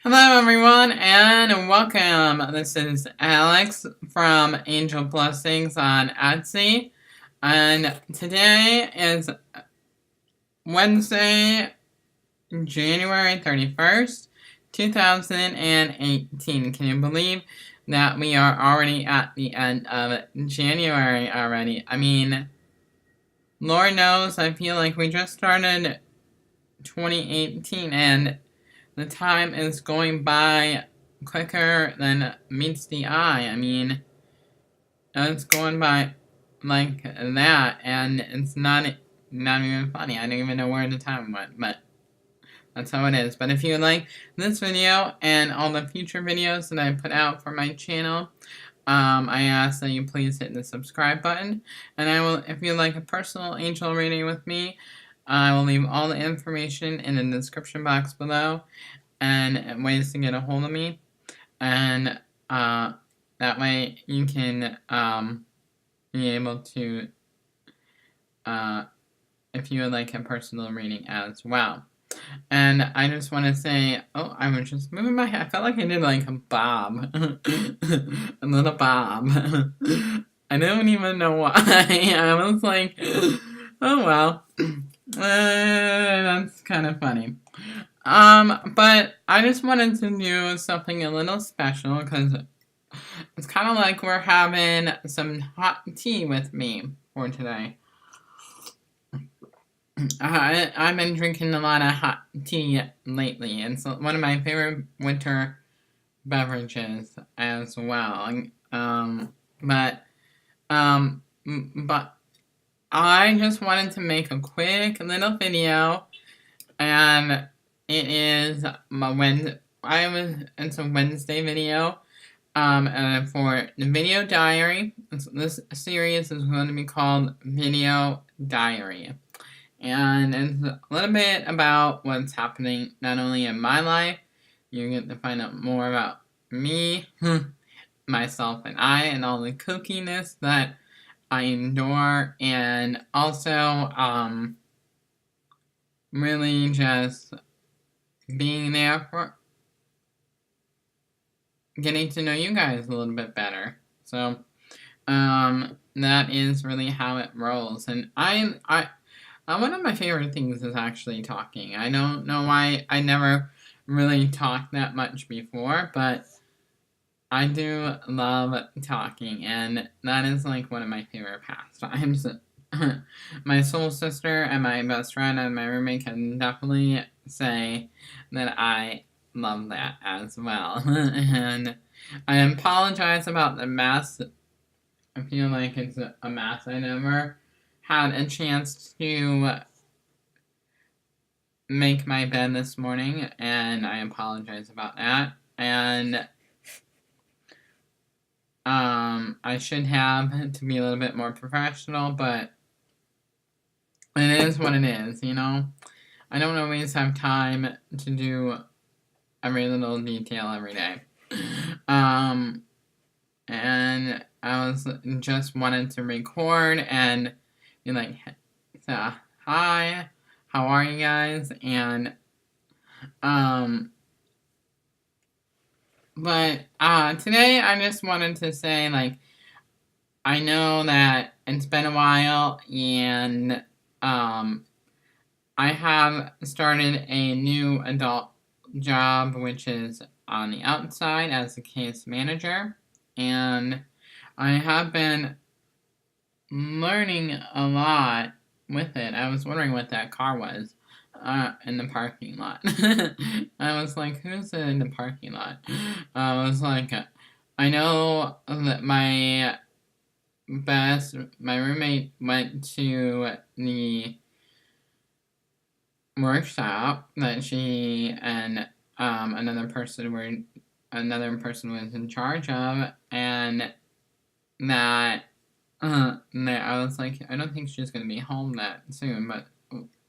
Hello everyone and welcome. This is Alex from Angel Blessings on Etsy, and today is Wednesday, January 31st, 2018. Can you believe that we are already at the end of January already? I mean, Lord knows, I feel like we just started 2018 and the time is going by quicker than meets the eye. I mean, it's going by like that, and it's not even funny. I don't even know where the time went, but that's how it is. But if you like this video and all the future videos that I put out for my channel, I ask that you please hit the subscribe button. And I will, if you like a personal angel reading with me, I will leave all the information in the description box below and ways to get a hold of me, and that way you can be able to, if you would like a personal reading as well. And I just want to say, oh, I was just moving my head. I felt like I did like a bob, a little bob. I don't even know why. I was like, oh well, that's kind of funny. But I just wanted to do something a little special because it's kind of like we're having some hot tea with me for today. I've been drinking a lot of hot tea lately. It's one of my favorite winter beverages as well. But I just wanted to make a quick little video, and it is it's a Wednesday video, and for the video diary. This series is going to be called Video Diary, and it's a little bit about what's happening not only in my life. You get to find out more about me, myself, and I, and all the kookiness that I endure, and also really just being there for getting to know you guys a little bit better. So that is really how it rolls. And I one of my favorite things is actually talking. I don't know why I never really talked that much before, but I do love talking, and that is like one of my favorite pastimes. My soul sister and my best friend and my roommate can definitely say that I love that as well. And I apologize about the mess. I feel like it's a mess. I never had a chance to make my bed this morning, and I apologize about that. And I should have to be a little bit more professional, but it is what it is, you know? I don't always have time to do every little detail every day. And I was just wanted to record and be like, hi, how are you guys? And, but, today I just wanted to say, like, I know that it's been a while, and, I have started a new adult job, which is on the outside as a case manager, and I have been learning a lot with it. I was wondering what that car was in the parking lot. I was like, who's in the parking lot? I was like, I know that my roommate went to the workshop that she and another person was in charge of, and that I was like, I don't think she's gonna be home that soon, but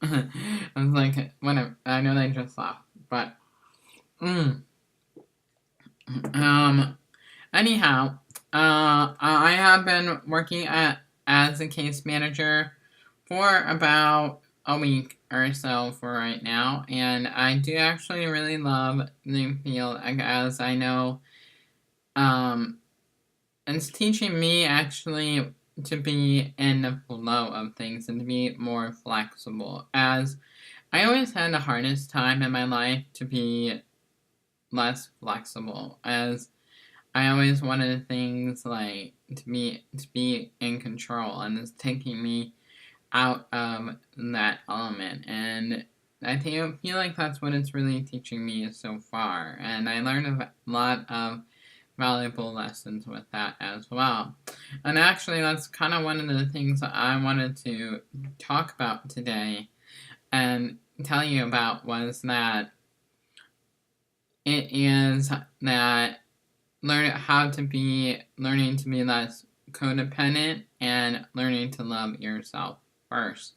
I was like, whatever. I know they just left, but anyhow, I have been working as a case manager for about a week or so for right now, and I do actually really love the field, as I know it's teaching me actually to be in the flow of things and to be more flexible, as I always had the hardest time in my life to be less flexible, as I always wanted things like to be in control, and it's taking me out of that element. And I feel like that's what it's really teaching me so far, and I learned a lot of valuable lessons with that as well. And actually, that's kind of one of the things that I wanted to talk about today and tell you about, was that it is that learning to be less codependent and learning to love yourself first.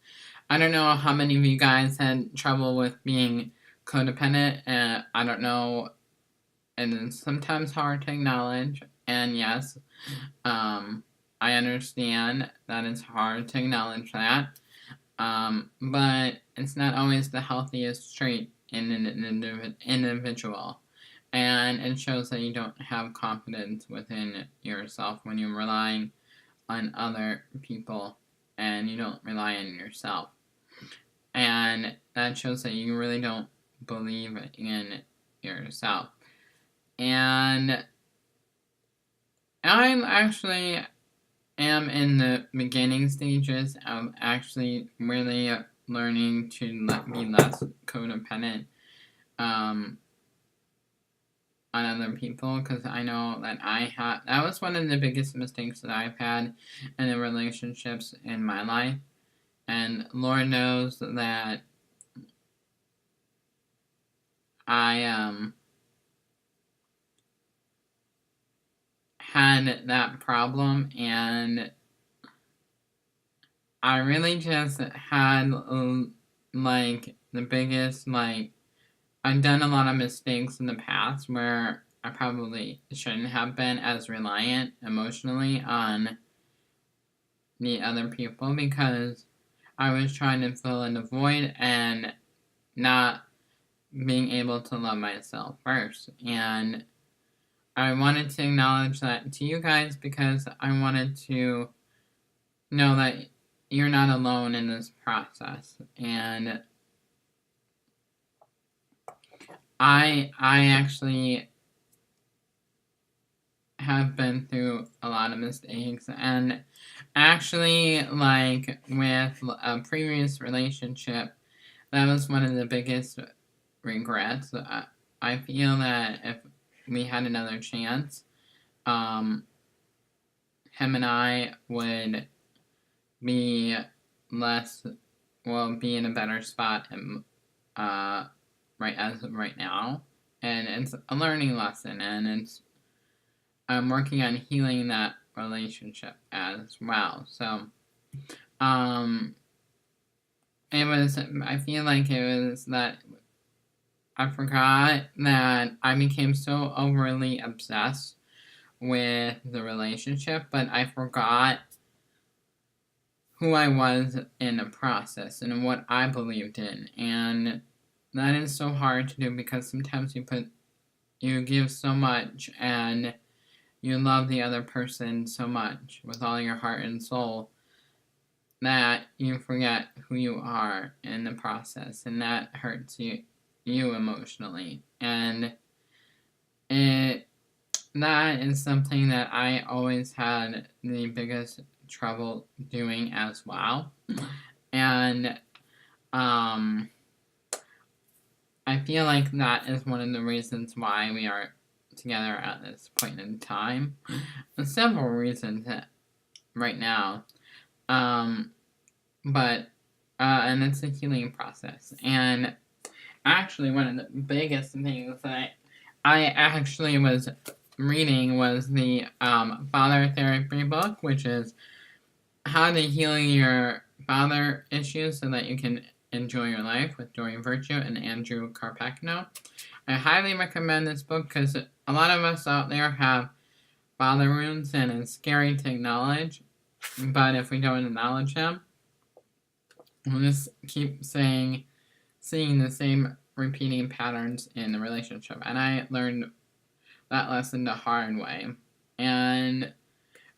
I don't know how many of you guys had trouble with being codependent, and I don't know, and it's sometimes hard to acknowledge, and yes, I understand that it's hard to acknowledge that, but it's not always the healthiest trait in an individual. And it shows that you don't have confidence within yourself when you're relying on other people and you don't rely on yourself. And that shows that you really don't believe in yourself. And I'm actually am in the beginning stages of actually really learning to be less codependent on other people, because I know that that was one of the biggest mistakes that I've had in the relationships in my life, and Lord knows that I had that problem, and I really just had like the biggest, like, I've done a lot of mistakes in the past where I probably shouldn't have been as reliant emotionally on the other people, because I was trying to fill in the void and not being able to love myself first. And I wanted to acknowledge that to you guys, because I wanted to know that you're not alone in this process. And I actually have been through a lot of mistakes, and actually, like, with a previous relationship, that was one of the biggest regrets. I feel that if we had another chance, him and I would be be in a better spot as of right now. And it's a learning lesson, and I'm working on healing that relationship as well. So, I feel like it was that I forgot that I became so overly obsessed with the relationship, but I forgot who I was in the process and what I believed in. And that is so hard to do, because sometimes you give so much and you love the other person so much with all your heart and soul that you forget who you are in the process, and that hurts you emotionally. And that is something that I always had the biggest trouble doing as well. And I feel like that is one of the reasons why we are together at this point in time. There's several reasons right now. But and it's a healing process. And actually, one of the biggest things that I actually was reading was the father therapy book, which is how to heal your father issues so that you can enjoy your life, with Dorian Virtue and Andrew Carpaccio. I highly recommend this book, because a lot of us out there have father wounds, and it's scary to acknowledge, but if we don't acknowledge them, will just keep seeing the same repeating patterns in the relationship. And I learned that lesson the hard way. And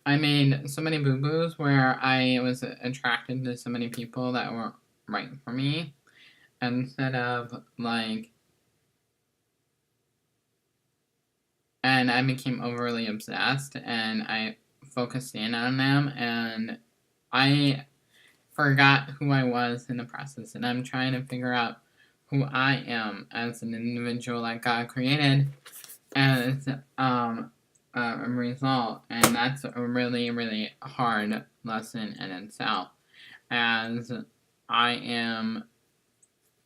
I made so many boo-boos where I was attracted to so many people that weren't right for me. Instead of, like, and I became overly obsessed, and I focused in on them, and I forgot who I was in the process, and I'm trying to figure out who I am as an individual that God created as a result, and that's a really, really hard lesson in itself, as I am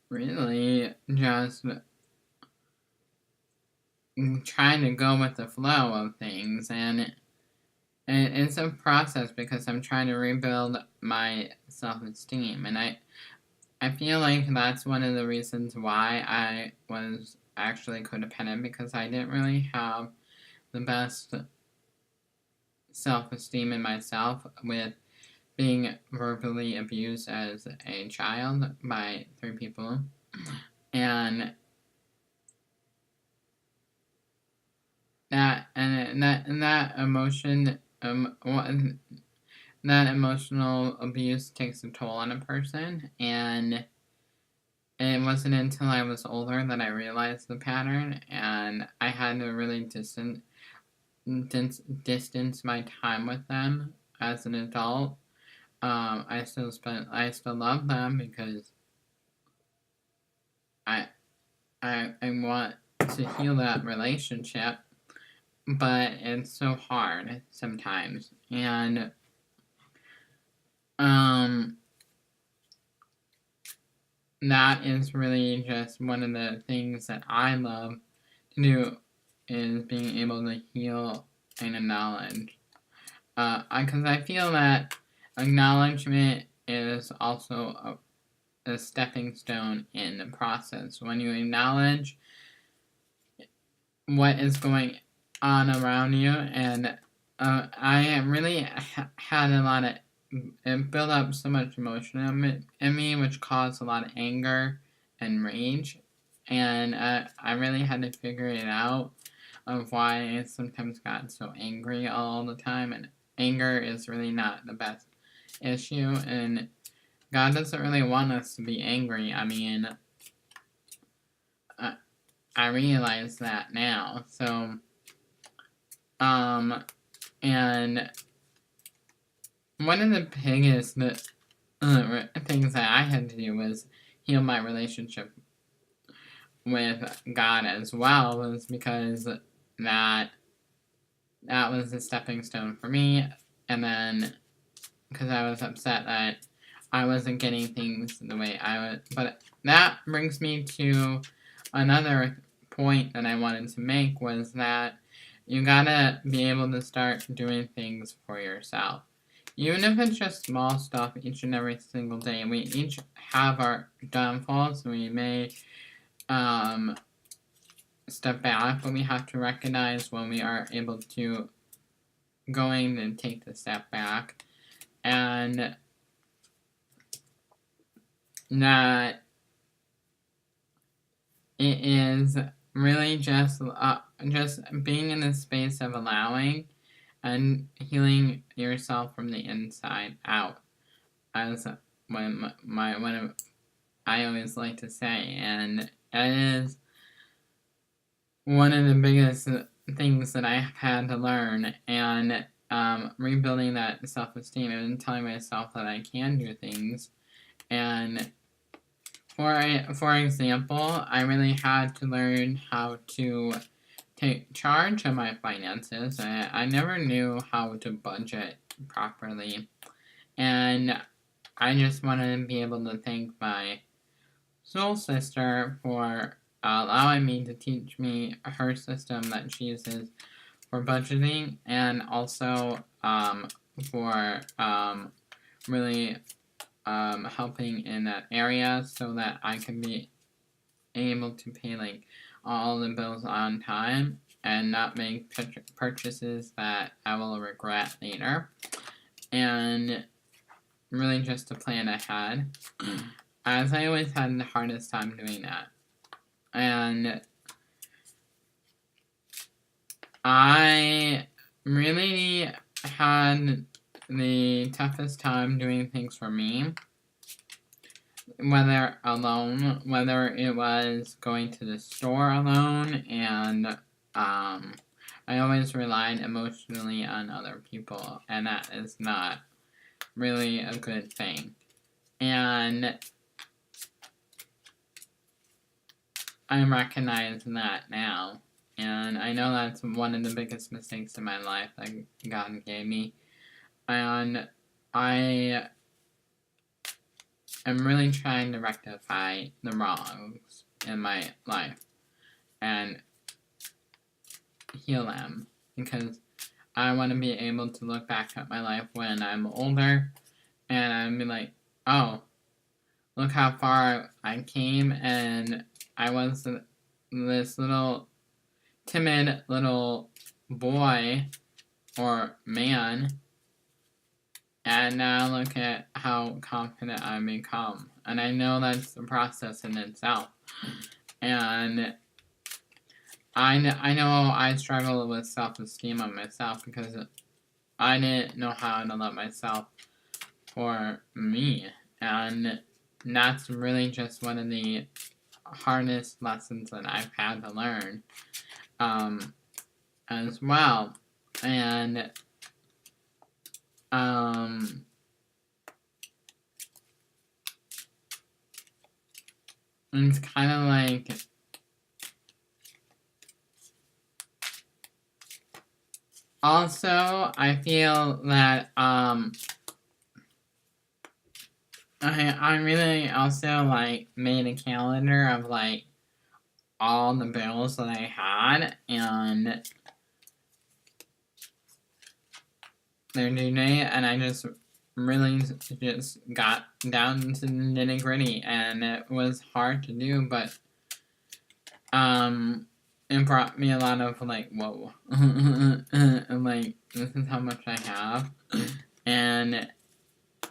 really just trying to go with the flow of things, and it's a process because I'm trying to rebuild my self-esteem, and I feel like that's one of the reasons why I was actually codependent, because I didn't really have the best self-esteem in myself with being verbally abused as a child by 3 people, and that emotion, that emotional abuse takes a toll on a person, and it wasn't until I was older that I realized the pattern, and I had to really distance my time with them as an adult. I still love them because I want to heal that relationship, but it's so hard sometimes, and that is really just one of the things that I love to do, is being able to heal and acknowledge. Because I feel that acknowledgement is also a stepping stone in the process. When you acknowledge what is going on around you, and I really had a lot of, it built up so much emotion in me, which caused a lot of anger and rage, and I really had to figure it out of why I sometimes got so angry all the time, and anger is really not the best issue, and God doesn't really want us to be angry. I mean, I realize that now, so, and one of the biggest things that I had to do was heal my relationship with God as well, was because that was a stepping stone for me, and then because I was upset that I wasn't getting things the way I would. But that brings me to another point that I wanted to make, was that you gotta be able to start doing things for yourself. Even if it's just small stuff each and every single day. We each have our downfalls, and we may step back, but we have to recognize when we are able to going and take the step back, and that it is really just being in the space of allowing and healing yourself from the inside out, as when I always like to say, and it is one of the biggest things that I've had to learn, and rebuilding that self-esteem and telling myself that I can do things. And for example, I really had to learn how to take charge of my finances. I never knew how to budget properly, and I just wanted to be able to thank my soul sister for allowing me to teach me her system that she uses for budgeting, and also for really helping in that area, so that I can be able to pay like all the bills on time and not make purchases that I will regret later. And really just to plan ahead, as I always had the hardest time doing that. And I really had the toughest time doing things for me, whether alone, whether it was going to the store alone, and I always relied emotionally on other people, and that is not really a good thing. And I recognize that now, and I know that's one of the biggest mistakes in my life that God gave me, and I am really trying to rectify the wrongs in my life and heal them, because I want to be able to look back at my life when I'm older and I'd be like, oh, look how far I came, and I was this little timid little boy or man, and now look at how confident I've become. And I know that's a process in itself. And I know I struggle with self-esteem of myself because I didn't know how to love myself for me. And that's really just one of the hardest lessons that I've had to learn as well. And it's kind of like also I feel that I really also like made a calendar of like all the bills that I had and their due date, and I just really just got down to the nitty gritty, and it was hard to do, but it brought me a lot of like, whoa, like this is how much I have, and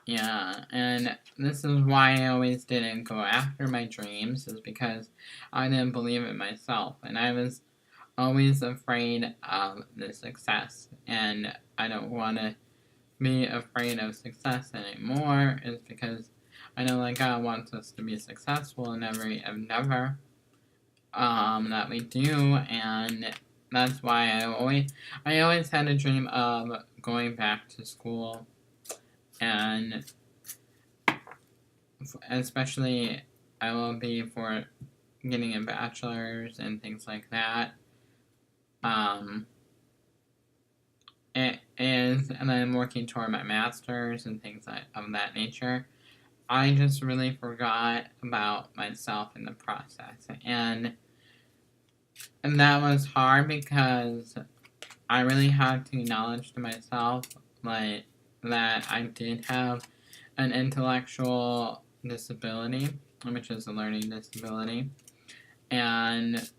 yeah, and this is why I always didn't go after my dreams, is because I didn't believe in myself, and I was always afraid of the success, and I don't want to be afraid of success anymore, is because I know that God wants us to be successful in every endeavor that we do, and that's why I always had a dream of going back to school, and especially I will be for getting a bachelor's and things like that. It is, and I'm working toward my master's and things of that nature. I just really forgot about myself in the process, and that was hard because I really had to acknowledge to myself like that I did have an intellectual disability, which is a learning disability, and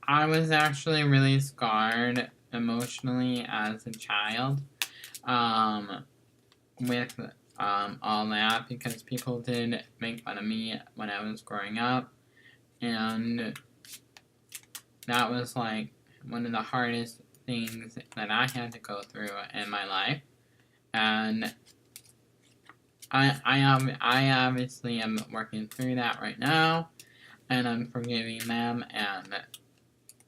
I was actually really scarred emotionally as a child with all that, because people did make fun of me when I was growing up, and that was like one of the hardest things that I had to go through in my life, and I obviously am working through that right now, and I'm forgiving them, and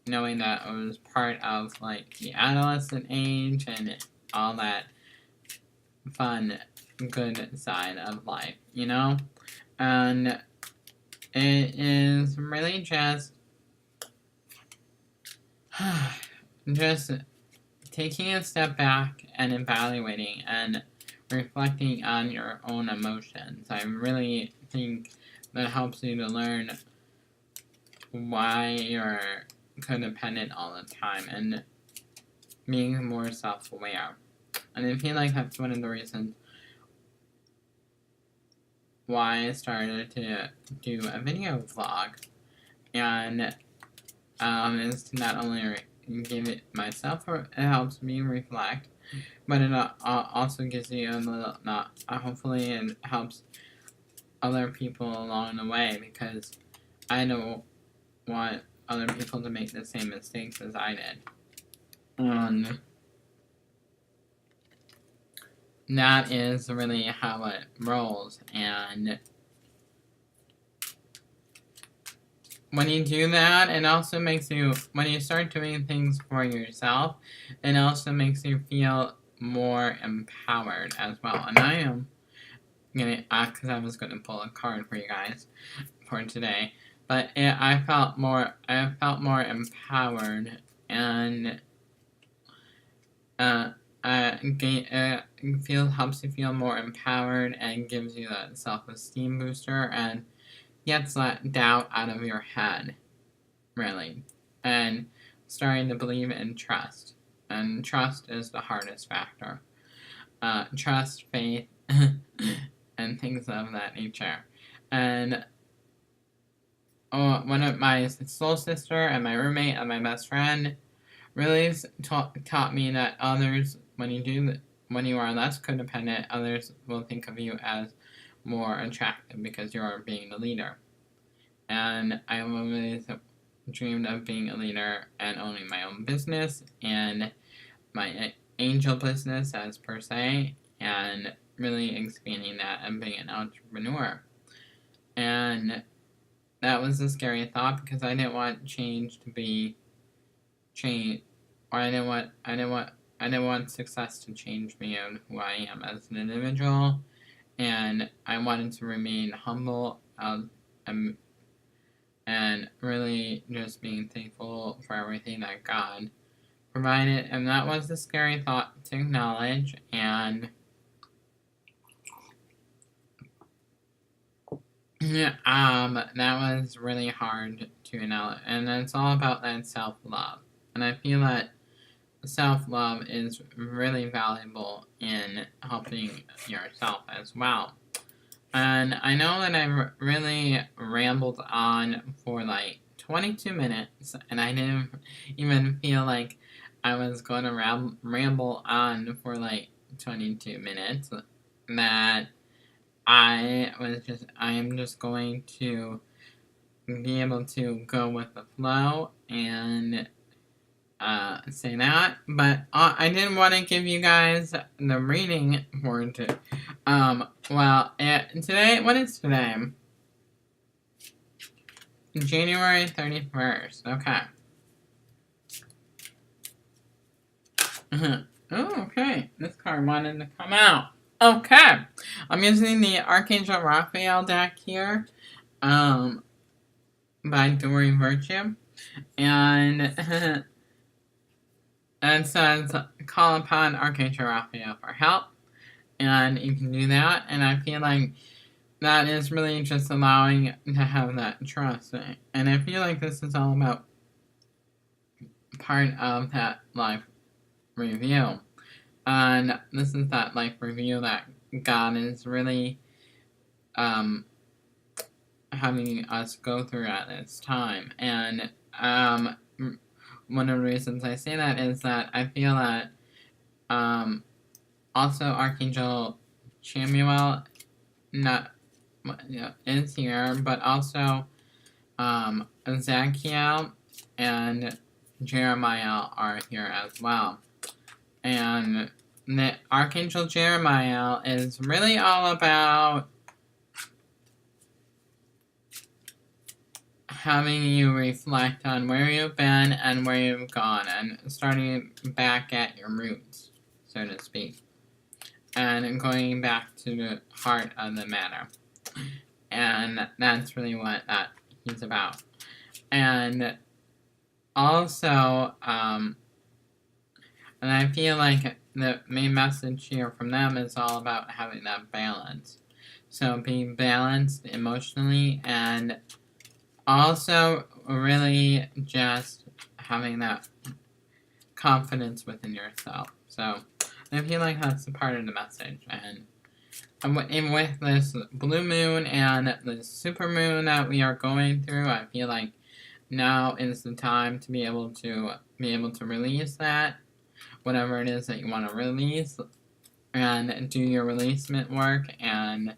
knowing that it was part of like the adolescent age and all that fun, good side of life, you know? And it is really just taking a step back and evaluating and reflecting on your own emotions. I really think that helps you to learn why you're codependent all the time and being more self-aware. And I feel like that's one of the reasons why I started to do a video vlog, and is to not only give it myself, it helps me reflect, but it also gives you a little, hopefully it helps other people along the way, because I don't want other people to make the same mistakes as I did. That is really how it rolls, and when you do that, it also makes you, when you start doing things for yourself, it also makes you feel more empowered as well. And I am gonna, because I was gonna pull a card for you guys for today, but I felt more empowered, and helps you feel more empowered and gives you that self-esteem booster and gets that doubt out of your head, really, and starting to believe in trust. And trust is the hardest factor. Trust, faith, and things of that nature. And one of my soul sister and my roommate and my best friend really taught me that others, when you are less codependent, others will think of you as more attractive because you are being the leader. And I always dreamed of being a leader and owning my own business and my angel business as per se, and really expanding that and being an entrepreneur. And that was a scary thought, because I didn't want change to be change, or I didn't want success to change me and who I am as an individual, and I wanted to remain humble, and really just being thankful for everything that God provided. And that was a scary thought to acknowledge, and that was really hard to acknowledge. And it's all about that self-love, and I feel that self-love is really valuable in helping yourself as well. And I know that I really rambled on for like 22 minutes, and I didn't even feel like I was going to ramble on for like 22 minutes. That I am just going to be able to go with the flow and say that. But I did want to give you guys the reading for today. Today, what is today? January 31st. Okay. Oh, okay. This card wanted to come out. Okay. I'm using the Archangel Raphael deck here, by Dory Virtue. And it says, call upon Archangel Raphael for help. And you can do that. And I feel like that is really just allowing to have that trust. And I feel like this is all about part of that life review. And this is that life review that God is really having us go through at this time. And one of the reasons I say that is that I feel that also Archangel Chamuel is here, but also Ezekiel and Jeremiah are here as well. And the Archangel Jeremiah is really all about having you reflect on where you've been and where you've gone, and starting back at your roots, so to speak, and going back to the heart of the matter. And that's really what he's about. And also, and I feel like the main message here from them is all about having that balance. So being balanced emotionally, and also really just having that confidence within yourself. So I feel like that's a part of the message. And with this blue moon and the super moon that we are going through, I feel like now is the time to be able to release that whatever it is that you want to release, and do your releasement work, and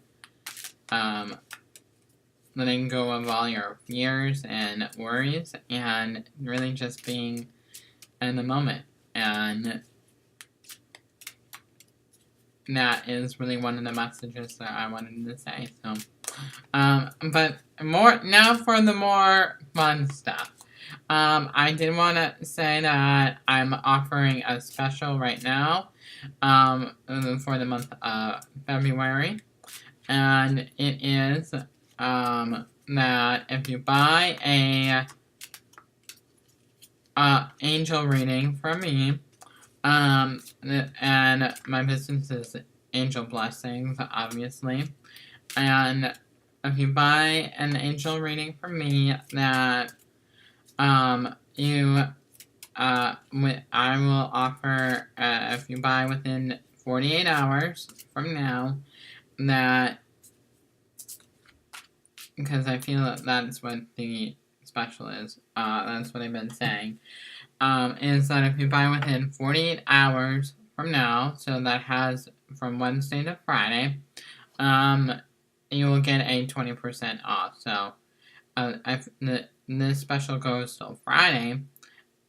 letting go of all your fears and worries, and really just being in the moment. And that is really one of the messages that I wanted to say. So, but more now for the more fun stuff. I did want to say that I'm offering a special right now, for the month of February, and it is, that if you buy a angel reading from me, and my business is Angel Blessings, obviously, and if you buy an angel reading from me, that I will offer, if you buy within 48 hours from now, that, because I feel that that's what the special is, that's what I've been saying, is that if you buy within 48 hours from now, so that has from Wednesday to Friday, you will get a 20% off. So, this special goes till Friday,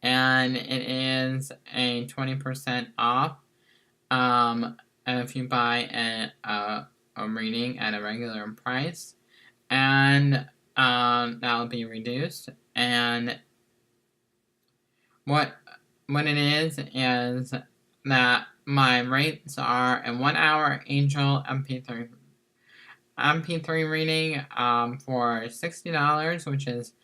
and it is a 20% off, if you buy a reading at a regular price, and that will be reduced. And what it is that my rates are a 1 hour angel MP3 reading, for $60, which is,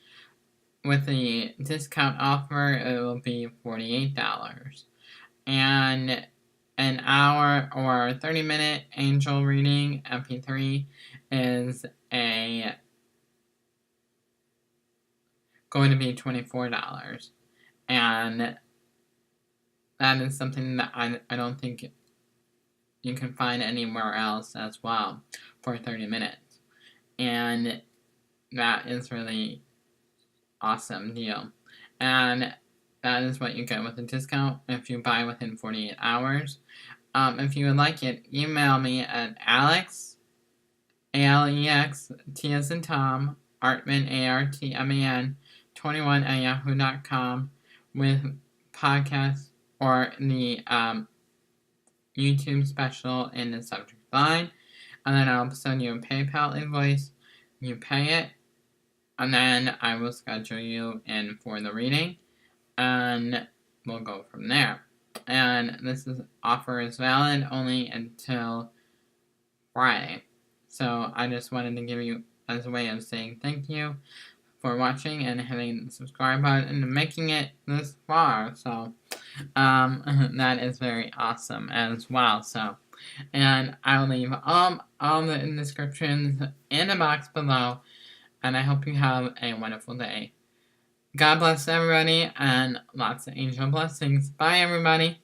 with the discount offer, it will be $48. And an hour or 30-minute angel reading MP3 is going to be $24. And that is something that I don't think you can find anywhere else as well for 30 minutes. And that is really awesome deal. And that is what you get with a discount if you buy within 48 hours. If you would like it, email me at Alex, ALEX, T as in Tom, Artman, ARTMAN, 21 at yahoo.com with podcast or the YouTube special in the subject line, and then I'll send you a PayPal invoice. You pay it, and then I will schedule you in for the reading, and we'll go from there. And this offer is valid only until Friday. So I just wanted to give you as a way of saying thank you for watching and hitting the subscribe button and making it this far. So that is very awesome as well. So, and I'll leave all the descriptions in the box below, and I hope you have a wonderful day. God bless everybody, and lots of angel blessings. Bye, everybody.